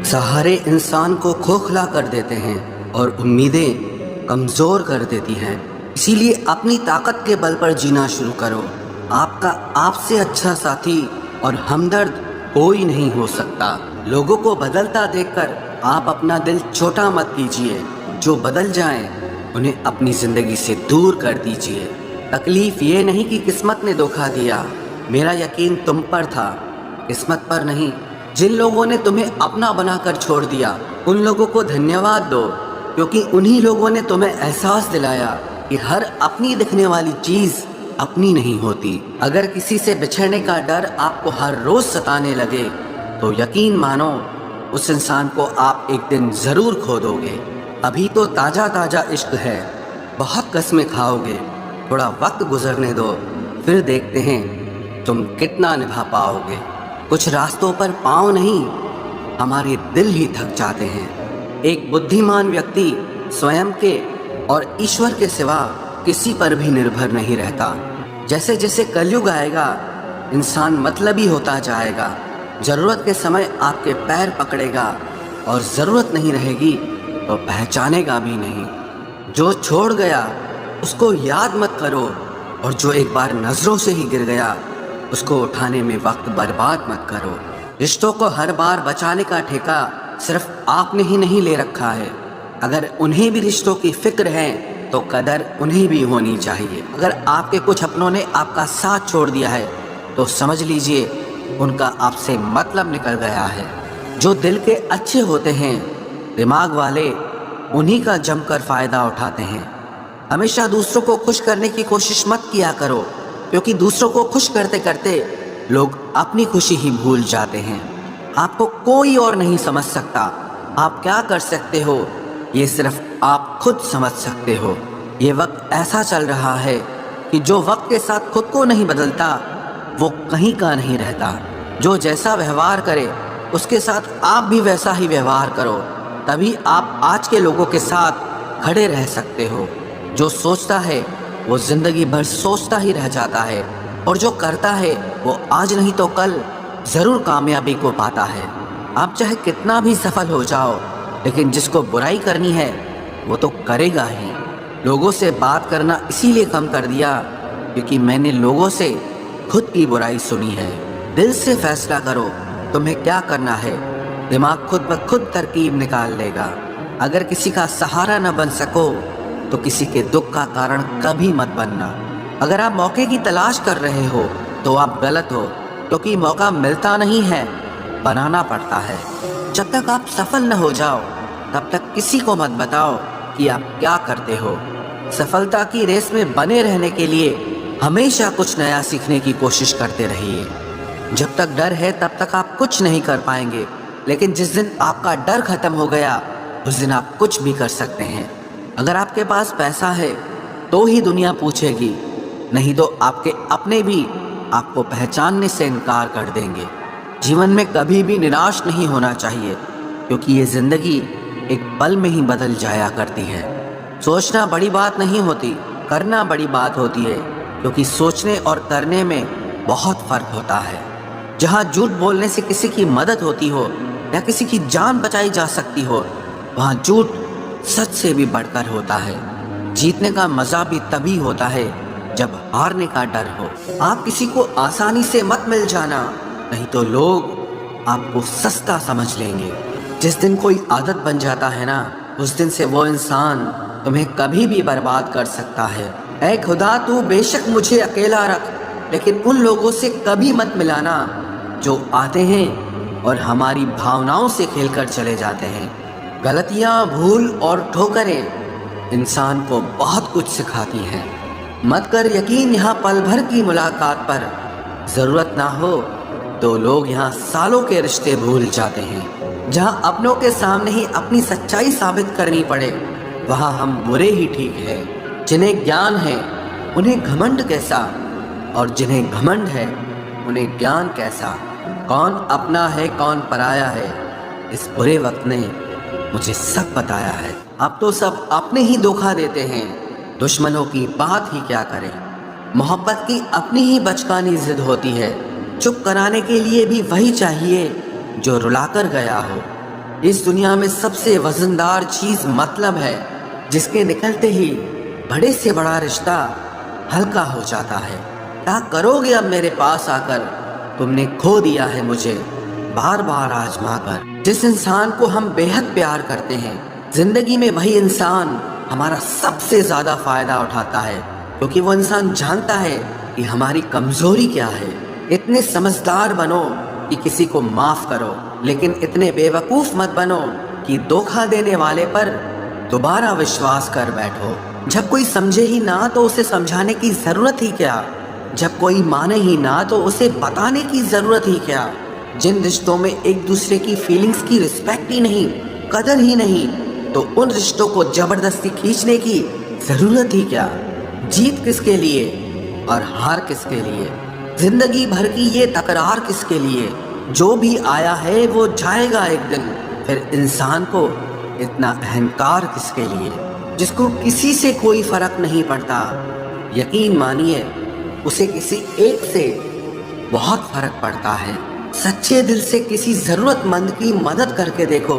सहारे इंसान को खोखला कर देते हैं और उम्मीदें कमज़ोर कर देती हैं। इसीलिए अपनी ताकत के बल पर जीना शुरू करो। आपका आपसे अच्छा साथी और हमदर्द कोई नहीं हो सकता। लोगों को बदलता देखकर आप अपना दिल छोटा मत कीजिए। जो बदल जाएं, उन्हें अपनी ज़िंदगी से दूर कर दीजिए। तकलीफ़ ये नहीं कि किस्मत ने धोखा दिया, मेरा यकीन तुम पर था, किस्मत पर नहीं। जिन लोगों ने तुम्हें अपना बनाकर छोड़ दिया, उन लोगों को धन्यवाद दो, क्योंकि उन्हीं लोगों ने तुम्हें एहसास दिलाया कि हर अपनी दिखने वाली चीज़ अपनी नहीं होती। अगर किसी से बिछड़ने का डर आपको हर रोज़ सताने लगे, तो यकीन मानो उस इंसान को आप एक दिन ज़रूर खो दोगे। अभी तो ताज़ा ताज़ा इश्क है, बहुत कस्में खाओगे। थोड़ा वक्त गुजरने दो, फिर देखते हैं तुम कितना निभा पाओगे। कुछ रास्तों पर पाँव नहीं, हमारे दिल ही थक जाते हैं। एक बुद्धिमान व्यक्ति स्वयं के और ईश्वर के सिवा किसी पर भी निर्भर नहीं रहता। जैसे जैसे कलयुग आएगा, इंसान मतलबी होता जाएगा। ज़रूरत के समय आपके पैर पकड़ेगा और ज़रूरत नहीं रहेगी तो पहचानेगा भी नहीं। जो छोड़ गया उसको याद मत करो, और जो एक बार नज़रों से ही गिर गया उसको उठाने में वक्त बर्बाद मत करो। रिश्तों को हर बार बचाने का ठेका सिर्फ आपने ही नहीं ले रखा है। अगर उन्हें भी रिश्तों की फिक्र है तो कदर उन्हें भी होनी चाहिए। अगर आपके कुछ अपनों ने आपका साथ छोड़ दिया है तो समझ लीजिए उनका आपसे मतलब निकल गया है। जो दिल के अच्छे होते हैं, दिमाग वाले, उन्हीं का जमकर फ़ायदा उठाते हैं। हमेशा दूसरों को खुश करने की कोशिश मत किया करो, क्योंकि दूसरों को खुश करते करते लोग अपनी खुशी ही भूल जाते हैं। आपको कोई और नहीं समझ सकता। आप क्या कर सकते हो ये सिर्फ आप खुद समझ सकते हो। ये वक्त ऐसा चल रहा है कि जो वक्त के साथ खुद को नहीं बदलता वो कहीं का नहीं रहता। जो जैसा व्यवहार करे उसके साथ आप भी वैसा ही व्यवहार करो, तभी आप आज के लोगों के साथ खड़े रह सकते हो। जो सोचता है वो ज़िंदगी भर सोचता ही रह जाता है, और जो करता है वो आज नहीं तो कल ज़रूर कामयाबी को पाता है। आप चाहे कितना भी सफल हो जाओ, लेकिन जिसको बुराई करनी है वो तो करेगा ही। लोगों से बात करना इसीलिए कम कर दिया क्योंकि मैंने लोगों से खुद की बुराई सुनी है। दिल से फैसला करो तुम्हें क्या करना है, दिमाग खुद ब खुद तरकीब निकाल लेगा। अगर किसी का सहारा न बन सको तो किसी के दुख का कारण कभी मत बनना। अगर आप मौके की तलाश कर रहे हो तो आप गलत हो, क्योंकि मौका मिलता नहीं है, बनाना पड़ता है। जब तक आप सफल न हो जाओ तब तक किसी को मत बताओ कि आप क्या करते हो। सफलता की रेस में बने रहने के लिए हमेशा कुछ नया सीखने की कोशिश करते रहिए। जब तक डर है तब तक आप कुछ नहीं कर पाएंगे, लेकिन जिस दिन आपका डर खत्म हो गया उस दिन आप कुछ भी कर सकते हैं। अगर आपके पास पैसा है तो ही दुनिया पूछेगी, नहीं तो आपके अपने भी आपको पहचानने से इनकार कर देंगे। जीवन में कभी भी निराश नहीं होना चाहिए, क्योंकि ये ज़िंदगी एक पल में ही बदल जाया करती है। सोचना बड़ी बात नहीं होती, करना बड़ी बात होती है, क्योंकि सोचने और करने में बहुत फ़र्क होता है। जहाँ झूठ बोलने से किसी की मदद होती हो या किसी की जान बचाई जा सकती हो, वहाँ झूठ सच से भी बढ़कर होता है। जीतने का मज़ा भी तभी होता है जब हारने का डर हो। आप किसी को आसानी से मत मिल जाना, नहीं तो लोग आपको सस्ता समझ लेंगे। जिस दिन कोई आदत बन जाता है ना, उस दिन से वो इंसान तुम्हें कभी भी बर्बाद कर सकता है। ऐ खुदा तू बेशक मुझे अकेला रख, लेकिन उन लोगों से कभी मत मिलाना जो आते हैं और हमारी भावनाओं से खेलकर चले जाते हैं। गलतियाँ, भूल और ठोकरें इंसान को बहुत कुछ सिखाती हैं। मत कर यकीन यहाँ पल भर की मुलाकात पर, ज़रूरत ना हो तो लोग यहाँ सालों के रिश्ते भूल जाते हैं। जहाँ अपनों के सामने ही अपनी सच्चाई साबित करनी पड़े, वहाँ हम बुरे ही ठीक हैं। जिन्हें ज्ञान है उन्हें घमंड कैसा, और जिन्हें घमंड है उन्हें ज्ञान कैसा। कौन अपना है कौन पराया है, इस बुरे वक्त ने मुझे सब बताया है। अब तो सब अपने ही धोखा देते हैं, दुश्मनों की बात ही क्या करें। मोहब्बत की अपनी ही बचकानी जिद होती है, चुप कराने के लिए भी वही चाहिए जो रुलाकर गया हो। इस दुनिया में सबसे वजनदार चीज मतलब है, जिसके निकलते ही बड़े से बड़ा रिश्ता हल्का हो जाता है। क्या करोगे अब मेरे पास आकर? तुमने खो दिया है मुझे बार बार आजमा कर। जिस इंसान को हम बेहद प्यार करते हैं, जिंदगी में वही इंसान हमारा सबसे ज्यादा फायदा उठाता है, क्योंकि वो इंसान जानता है कि हमारी कमजोरी क्या है। इतने समझदार बनो कि किसी को माफ करो, लेकिन इतने बेवकूफ मत बनो कि धोखा देने वाले पर दोबारा विश्वास कर बैठो। जब कोई समझे ही ना तो उसे समझाने की जरूरत ही क्या? जब कोई माने ही ना तो उसे बताने की जरूरत ही क्या? जिन रिश्तों में एक दूसरे की फीलिंग्स की रिस्पेक्ट ही नहीं, कदर ही नहीं, तो उन रिश्तों को जबरदस्ती खींचने की जरूरत ही क्या? जीत किसके लिए और हार किसके लिए? जिंदगी भर की ये तकरार किसके लिए? जो भी आया है वो जाएगा एक दिन। फिर इंसान को इतना अहंकार किसके लिए, जिसको किसी से कोई फर्क नहीं पड़ता? यकीन मानिए, उसे किसी एक से बहुत फर्क पड़ता है। सच्चे दिल से किसी जरूरतमंद की मदद करके देखो।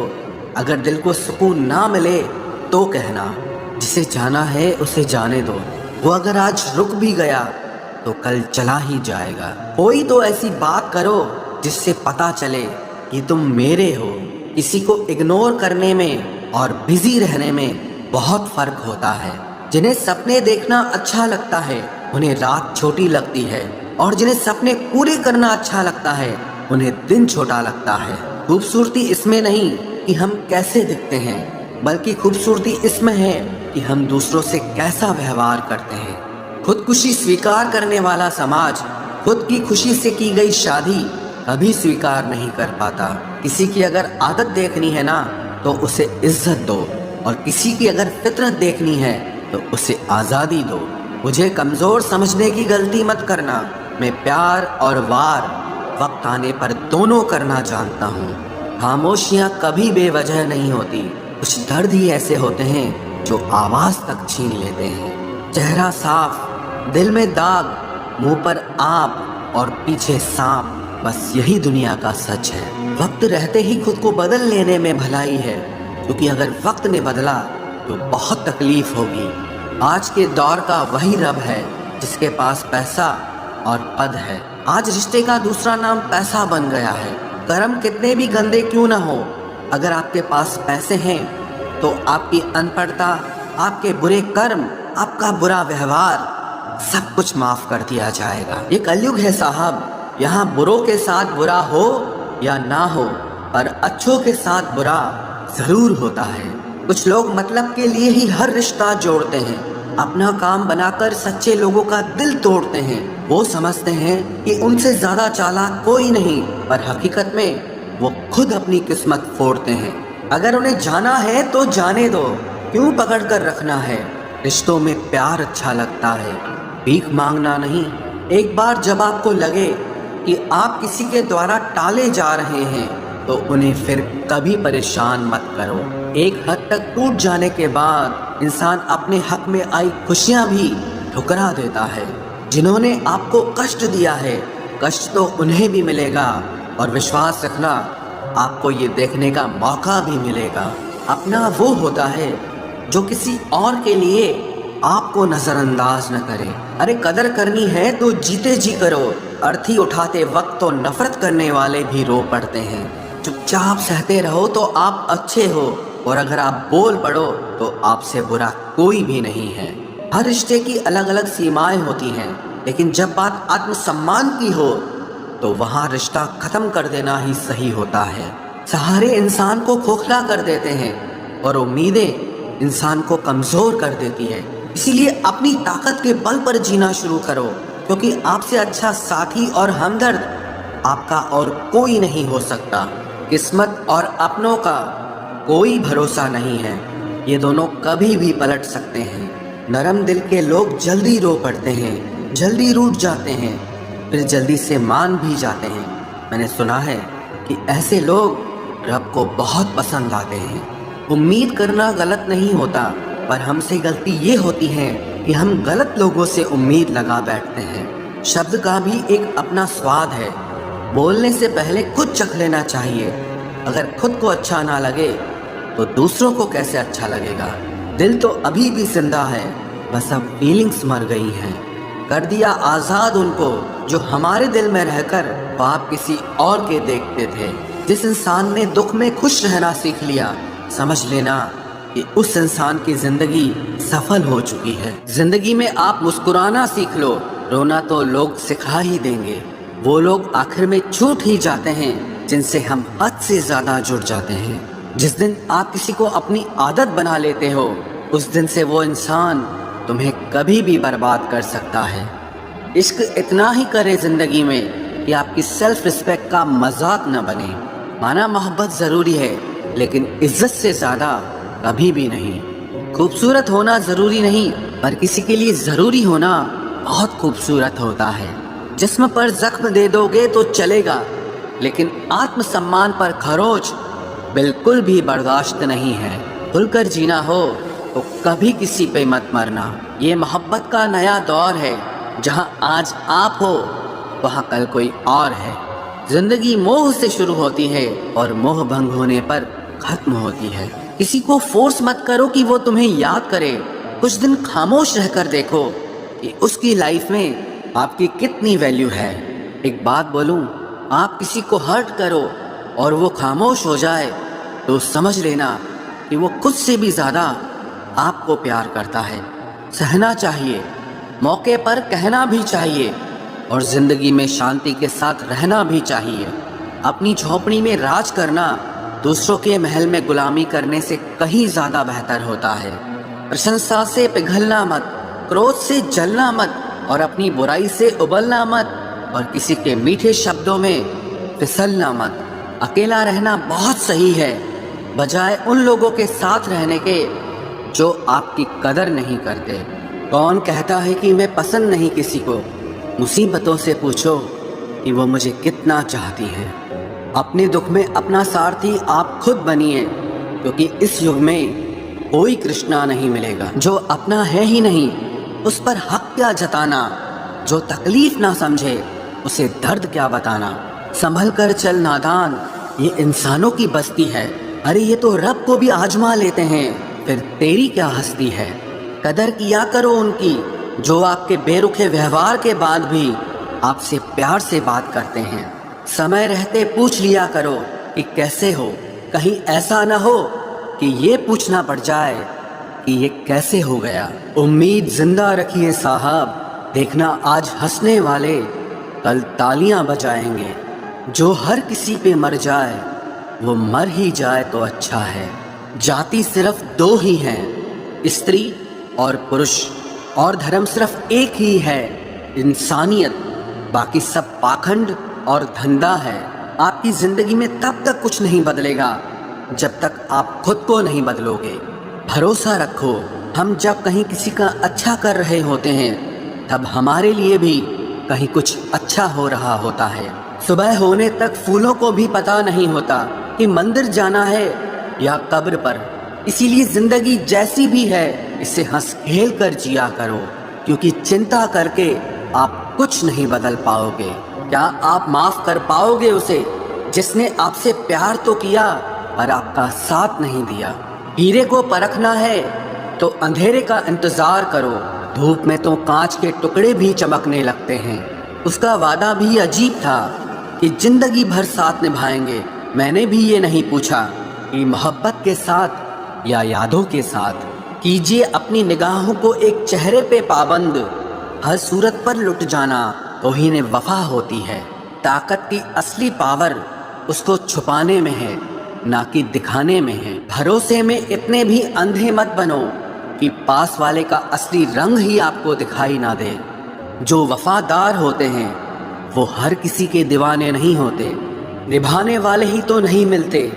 अगर दिल को सुकून ना मिले तो कहना, जिसे जाना है उसे जाने दो। वो अगर आज रुक भी गया तो कल चला ही जाएगा। कोई तो ऐसी बात करो जिससे पता चले कि तुम मेरे हो। किसी को इग्नोर करने में और बिजी रहने में बहुत फर्क होता है। जिन्हें सपने देखना अच्छा लगता है उन्हें रात छोटी लगती है, और जिन्हें सपने पूरे करना अच्छा लगता है उन्हें दिन छोटा लगता है। खूबसूरती इसमें नहीं कि हम कैसे दिखते हैं, बल्कि खूबसूरती इसमें है कि हम दूसरों से कैसा व्यवहार करते हैं। खुदकुशी स्वीकार करने वाला समाज खुद की खुशी से की गई शादी कभी स्वीकार नहीं कर पाता। किसी की अगर आदत देखनी है ना तो उसे इज्जत दो, और किसी की अगर फितरत देखनी है तो उसे आज़ादी दो। मुझे कमज़ोर समझने की गलती मत करना। मैं प्यार और वार वक्त आने पर दोनों करना जानता हूँ। खामोशियाँ कभी बेवजह नहीं होती। कुछ दर्द ही ऐसे होते हैं जो आवाज़ तक छीन लेते हैं। चेहरा साफ, दिल में दाग, मुंह पर आप और पीछे सांप, बस यही दुनिया का सच है। वक्त रहते ही खुद को बदल लेने में भलाई है, क्योंकि अगर वक्त ने बदला तो बहुत तकलीफ होगी। आज के दौर का वही रब है जिसके पास पैसा और पद है। आज रिश्ते का दूसरा नाम पैसा बन गया है। कर्म कितने भी गंदे क्यों ना हो, अगर आपके पास पैसे हैं तो आपकी अनपढ़ता, आपके बुरे कर्म, आपका बुरा व्यवहार सब कुछ माफ कर दिया जाएगा। ये कलयुग है साहब, यहाँ बुरों के साथ बुरा हो या ना हो, पर अच्छों के साथ बुरा जरूर होता है। कुछ लोग मतलब के लिए ही हर रिश्ता जोड़ते हैं, अपना काम बनाकर सच्चे लोगों का दिल तोड़ते हैं। वो समझते हैं कि उनसे ज्यादा चालाक कोई नहीं, पर हकीकत में वो खुद अपनी किस्मत फोड़ते हैं। अगर उन्हें जाना है तो जाने दो, क्यों पकड़ कर रखना है? रिश्तों में प्यार अच्छा लगता है, भीख मांगना नहीं। एक बार जब आपको लगे कि आप किसी के द्वारा टाले जा रहे हैं तो उन्हें फिर कभी परेशान मत करो। एक हद तक टूट जाने के बाद इंसान अपने हक में आई खुशियां भी ठुकरा देता है। जिन्होंने आपको कष्ट दिया है, कष्ट तो उन्हें भी मिलेगा, और विश्वास रखना आपको ये देखने का मौका भी मिलेगा। अपना वो होता है जो किसी और के लिए आपको नजरअंदाज न करे। अरे कदर करनी है तो जीते जी करो। अर्थी उठाते वक्त तो नफरत करने वाले भी रो पड़ते हैं। चुपचाप सहते रहो तो आप अच्छे हो, और अगर आप बोल पड़ो तो आपसे बुरा कोई भी नहीं है। हर रिश्ते की अलग अलग सीमाएं होती हैं, लेकिन जब बात आत्मसम्मान की हो तो वहाँ रिश्ता खत्म कर देना ही सही होता है। सहारे इंसान को खोखला कर देते हैं, और उम्मीदें इंसान को कमजोर कर देती है। इसीलिए अपनी ताकत के बल पर जीना शुरू करो, क्योंकि आपसे अच्छा साथी और हमदर्द आपका और कोई नहीं हो सकता। किस्मत और अपनों का कोई भरोसा नहीं है, ये दोनों कभी भी पलट सकते हैं। नरम दिल के लोग जल्दी रो पड़ते हैं, जल्दी रूठ जाते हैं, फिर जल्दी से मान भी जाते हैं। मैंने सुना है कि ऐसे लोग रब को बहुत पसंद आते हैं। उम्मीद करना गलत नहीं होता, पर हमसे गलती ये होती है कि हम गलत लोगों से उम्मीद लगा बैठते हैं। शब्द का भी एक अपना स्वाद है, बोलने से पहले खुद चख लेना चाहिए, अगर खुद को अच्छा ना लगे तो दूसरों को कैसे अच्छा लगेगा। दिल तो अभी भी जिंदा है, बस अब फीलिंग्स मर गई हैं। कर दिया आज़ाद उनको जो हमारे दिल में रहकर ख्वाब किसी और के देखते थे। जिस इंसान ने दुख में खुश रहना सीख लिया, समझ लेना कि उस इंसान की जिंदगी सफल हो चुकी है। जिंदगी में आप मुस्कुराना सीख लो, रोना तो लोग सिखा ही देंगे। वो लोग आखिर में छूट ही जाते हैं जिनसे हम हद से ज्यादा जुड़ जाते हैं। जिस दिन आप किसी को अपनी आदत बना लेते हो, उस दिन से वो इंसान तुम्हें कभी भी बर्बाद कर सकता है। इश्क इतना ही करे जिंदगी में कि आपकी सेल्फ रिस्पेक्ट का मजाक न बने। माना मोहब्बत जरूरी है, लेकिन इज्जत से ज्यादा कभी भी नहीं। खूबसूरत होना जरूरी नहीं, पर किसी के लिए जरूरी होना बहुत खूबसूरत होता है। जिस्म पर जख्म दे दोगे तो चलेगा, लेकिन आत्मसम्मान पर खरोच बिल्कुल भी बर्दाश्त नहीं है। खुलकर जीना हो तो कभी किसी पे मत मरना। ये मोहब्बत का नया दौर है, जहां आज आप हो वहां कल कोई और है। जिंदगी मोह से शुरू होती है और मोह भंग होने पर खत्म होती है। किसी को फोर्स मत करो कि वो तुम्हें याद करे। कुछ दिन खामोश रहकर देखो कि उसकी लाइफ में आपकी कितनी वैल्यू है। एक बात बोलूं, आप किसी को हर्ट करो और वो खामोश हो जाए तो समझ लेना कि वो खुद से भी ज़्यादा आपको प्यार करता है। सहना चाहिए, मौके पर कहना भी चाहिए और ज़िंदगी में शांति के साथ रहना भी चाहिए। अपनी झोपड़ी में राज करना दूसरों के महल में गुलामी करने से कहीं ज़्यादा बेहतर होता है। प्रशंसा से पिघलना मत, क्रोध से जलना मत और अपनी बुराई से उबलना मत और किसी के मीठे शब्दों में फिसलना मत। अकेला रहना बहुत सही है, बजाय उन लोगों के साथ रहने के जो आपकी कदर नहीं करते। कौन कहता है कि मैं पसंद नहीं किसी को? मुसीबतों से पूछो कि वो मुझे कितना चाहती है। अपने दुख में अपना सारथी आप खुद बनिए, क्योंकि इस युग में कोई कृष्णा नहीं मिलेगा। जो अपना है ही नहीं उस पर हक क्या जताना, जो तकलीफ ना समझे उसे दर्द क्या बताना। संभल कर चल नादान, ये इंसानों की बस्ती है। अरे ये तो रब को भी आजमा लेते हैं, फिर तेरी क्या हस्ती है। कदर किया करो उनकी जो आपके बेरुखे व्यवहार के बाद भी आपसे प्यार से बात करते हैं। समय रहते पूछ लिया करो कि कैसे हो, कहीं ऐसा ना हो कि ये पूछना पड़ जाए कि ये कैसे हो गया। उम्मीद जिंदा रखिए साहब, देखना आज हंसने वाले कल तालियां बजाएंगे। जो हर किसी पे मर जाए वो मर ही जाए तो अच्छा है। जाति सिर्फ दो ही हैं, स्त्री और पुरुष, और धर्म सिर्फ एक ही है, इंसानियत। बाकी सब पाखंड और धंधा है। आपकी जिंदगी में तब तक कुछ नहीं बदलेगा जब तक आप खुद को नहीं बदलोगे। भरोसा रखो, हम जब कहीं किसी का अच्छा कर रहे होते हैं तब हमारे लिए भी कहीं कुछ अच्छा हो रहा होता है। सुबह होने तक फूलों को भी पता नहीं होता कि मंदिर जाना है या कब्र पर। इसीलिए जिंदगी जैसी भी है इसे हंस खेल कर जिया करो, क्योंकि चिंता करके आप कुछ नहीं बदल पाओगे। क्या आप माफ कर पाओगे उसे जिसने आपसे प्यार तो किया पर आपका साथ नहीं दिया। हीरे को परखना है तो अंधेरे का इंतजार करो। धूप में तो कांच के टुकड़े भी चमकने लगते हैं। उसका वादा भी अजीब था कि जिंदगी भर साथ निभाएंगे। मैंने भी ये नहीं पूछा कि मोहब्बत के साथ या यादों के साथ। कीजिए अपनी निगाहों को एक चेहरे पे पाबंद, हर सूरत पर लुट जाना तौहीन वफा होती है। ताकत की असली पावर उसको छुपाने में है, ना कि दिखाने में है। भरोसे में इतने भी अंधे मत बनो कि पास वाले का असली रंग ही आपको दिखाई ना दे। जो वफादार होते हैं वो हर किसी के दीवाने नहीं होते। निभाने वाले ही तो नहीं मिलते,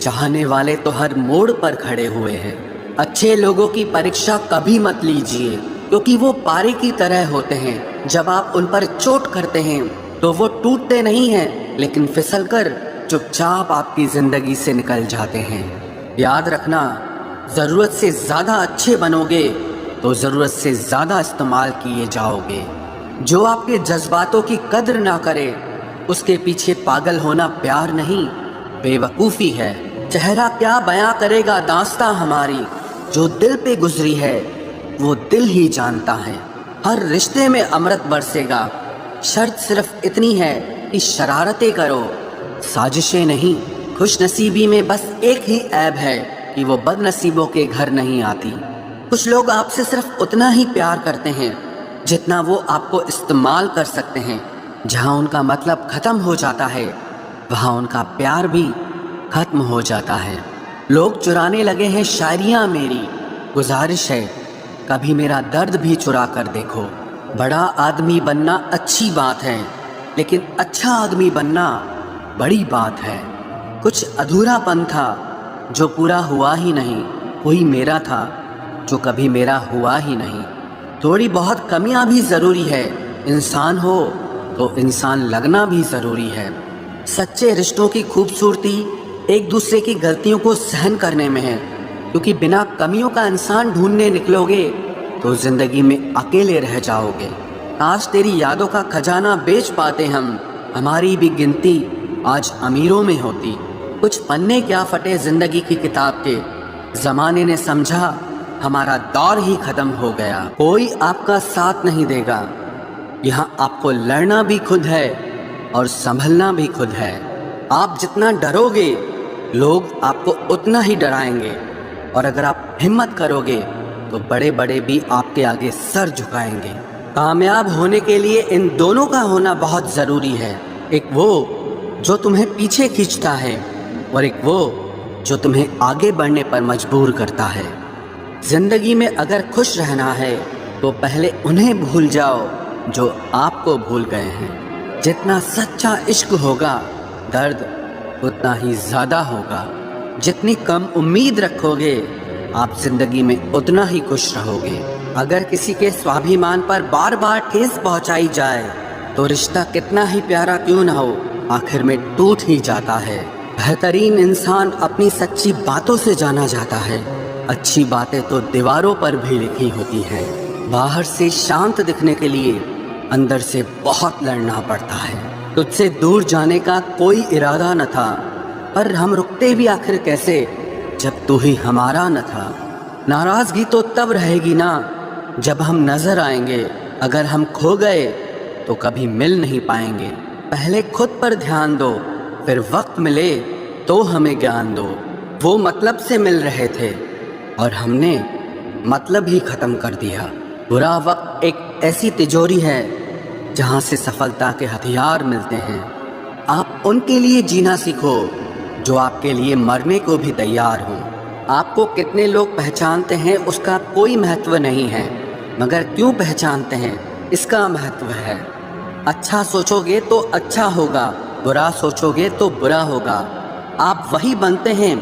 चाहने वाले तो हर मोड़ पर खड़े हुए हैं। अच्छे लोगों की परीक्षा कभी मत लीजिए, क्योंकि वो पारे की तरह होते हैं। जब आप उन पर चोट करते हैं तो वो टूटते नहीं हैं, लेकिन फिसलकर चुपचाप आपकी जिंदगी से निकल जाते हैं। याद रखना, ज़रूरत से ज़्यादा अच्छे बनोगे तो ज़रूरत से ज़्यादा इस्तेमाल किए जाओगे। जो आपके जज्बातों की कद्र ना करे उसके पीछे पागल होना प्यार नहीं, بے وقوفی ہے۔ چہرہ کیا بیاں کرے گا داستاں ہماری، جو دل پہ گزری ہے وہ دل ہی جانتا ہے۔ ہر رشتے میں امرت برسے گا، شرط صرف اتنی ہے کہ شرارتیں کرو، سازشیں نہیں۔ خوش نصیبی میں بس ایک ہی عیب ہے کہ وہ بد نصیبوں کے گھر نہیں آتی۔ کچھ لوگ آپ سے صرف اتنا ہی پیار کرتے ہیں جتنا وہ آپ کو استعمال کر سکتے ہیں۔ جہاں ان کا مطلب ختم ہو جاتا ہے وہاں ان کا پیار بھی ختم ہو جاتا ہے۔ لوگ چرانے لگے ہیں شاعریاں میری، گزارش ہے کبھی میرا درد بھی چرا کر دیکھو۔ بڑا آدمی بننا اچھی بات ہے، لیکن اچھا آدمی بننا بڑی بات ہے۔ کچھ ادھورا پن تھا جو پورا ہوا ہی نہیں، کوئی میرا تھا جو کبھی میرا ہوا ہی نہیں۔ تھوڑی بہت کمیاں بھی ضروری ہے، انسان ہو تو انسان لگنا بھی ضروری ہے۔ سچے رشتوں کی خوبصورتی ایک دوسرے کی غلطیوں کو سہن کرنے میں ہے، کیونکہ بنا کمیوں کا انسان ڈھونڈنے نکلو گے تو زندگی میں اکیلے رہ جاؤ گے۔ کاش تیری یادوں کا خزانہ بیچ پاتے ہم، ہماری بھی گنتی آج امیروں میں ہوتی۔ کچھ پنے کیا پھٹے زندگی کی کتاب کے، زمانے نے سمجھا ہمارا دور ہی ختم ہو گیا۔ کوئی آپ کا ساتھ نہیں دے گا، یہاں آپ کو لڑنا بھی خود ہے اور سنبھلنا بھی خود ہے۔ آپ جتنا ڈرو گے لوگ آپ کو اتنا ہی ڈرائیں گے، اور اگر آپ ہمت کرو گے تو بڑے بڑے بھی آپ کے آگے سر جھکائیں گے۔ کامیاب ہونے کے لیے ان دونوں کا ہونا بہت ضروری ہے، ایک وہ جو تمہیں پیچھے کھینچتا ہے اور ایک وہ جو تمہیں آگے بڑھنے پر مجبور کرتا ہے۔ زندگی میں اگر خوش رہنا ہے تو پہلے انہیں بھول جاؤ جو آپ کو بھول گئے ہیں۔ جتنا سچا عشق ہوگا درد اتنا ہی زیادہ ہوگا۔ جتنی کم امید رکھو گے آپ زندگی میں اتنا ہی خوش رہو گے۔ اگر کسی کے سوابھیمان پر بار بار ٹھیس پہنچائی جائے تو رشتہ کتنا ہی پیارا کیوں نہ ہو آخر میں ٹوٹ ہی جاتا ہے۔ بہترین انسان اپنی سچی باتوں سے جانا جاتا ہے، اچھی باتیں تو دیواروں پر بھی لکھی ہوتی ہیں۔ باہر سے شانت دکھنے کے لیے اندر سے بہت لڑنا پڑتا ہے۔ تجھ سے دور جانے کا کوئی ارادہ نہ تھا، پر ہم رکتے بھی آخر کیسے جب تو ہی ہمارا نہ تھا۔ ناراضگی تو تب رہے گی نا جب ہم نظر آئیں گے، اگر ہم کھو گئے تو کبھی مل نہیں پائیں گے۔ پہلے خود پر دھیان دو، پھر وقت ملے تو ہمیں گیان دو۔ وہ مطلب سے مل رہے تھے اور ہم نے مطلب ہی ختم کر دیا۔ برا وقت ایک ایسی تجوری ہے جہاں سے سفلتا کے ہتھیار ملتے ہیں۔ آپ ان کے لیے جینا سیکھو جو آپ کے لیے مرنے کو بھی تیار ہوں۔ آپ کو کتنے لوگ پہچانتے ہیں اس کا کوئی مہتو نہیں ہے، مگر کیوں پہچانتے ہیں اس کا مہتو ہے۔ اچھا سوچو گے تو اچھا ہوگا، برا سوچو گے تو برا ہوگا۔ آپ وہی بنتے ہیں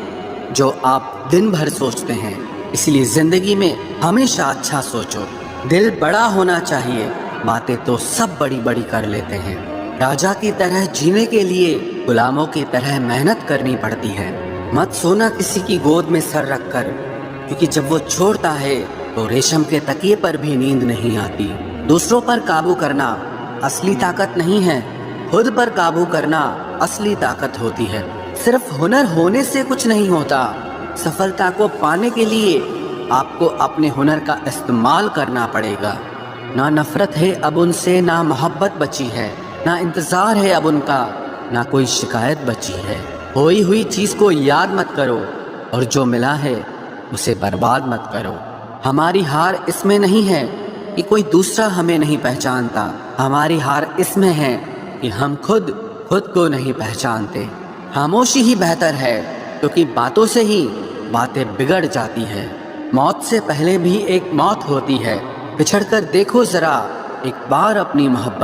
جو آپ دن بھر سوچتے ہیں، اس لیے زندگی میں ہمیشہ اچھا سوچو۔ دل بڑا ہونا چاہیے، باتیں تو سب بڑی بڑی کر لیتے ہیں۔ راجا کی طرح جینے کے لیے غلاموں کی طرح محنت کرنی پڑتی ہے۔ مت سونا کسی کی گود میں سر رکھ کر، کیونکہ جب وہ چھوڑتا ہے تو ریشم کے تکیے پر بھی نیند نہیں آتی۔ دوسروں پر قابو کرنا اصلی طاقت نہیں ہے، خود پر قابو کرنا اصلی طاقت ہوتی ہے۔ صرف ہنر ہونے سے کچھ نہیں ہوتا، سفلتا کو پانے کے لیے آپ کو اپنے ہنر کا استعمال کرنا پڑے گا۔ نہ نفرت ہے اب ان سے، نہ محبت بچی ہے، نہ انتظار ہے اب ان کا، نہ کوئی شکایت بچی ہے۔ ہوئی ہوئی چیز کو یاد مت کرو اور جو ملا ہے اسے برباد مت کرو۔ ہماری ہار اس میں نہیں ہے کہ کوئی دوسرا ہمیں نہیں پہچانتا، ہماری ہار اس میں ہے کہ ہم خود کو نہیں پہچانتے۔ خاموشی ہی بہتر ہے، کیونکہ باتوں سے ہی باتیں بگڑ جاتی ہیں۔ موت سے پہلے بھی ایک موت ہوتی ہے، پچھڑ کر دیکھو ذرا ایک بار اپنی محبت۔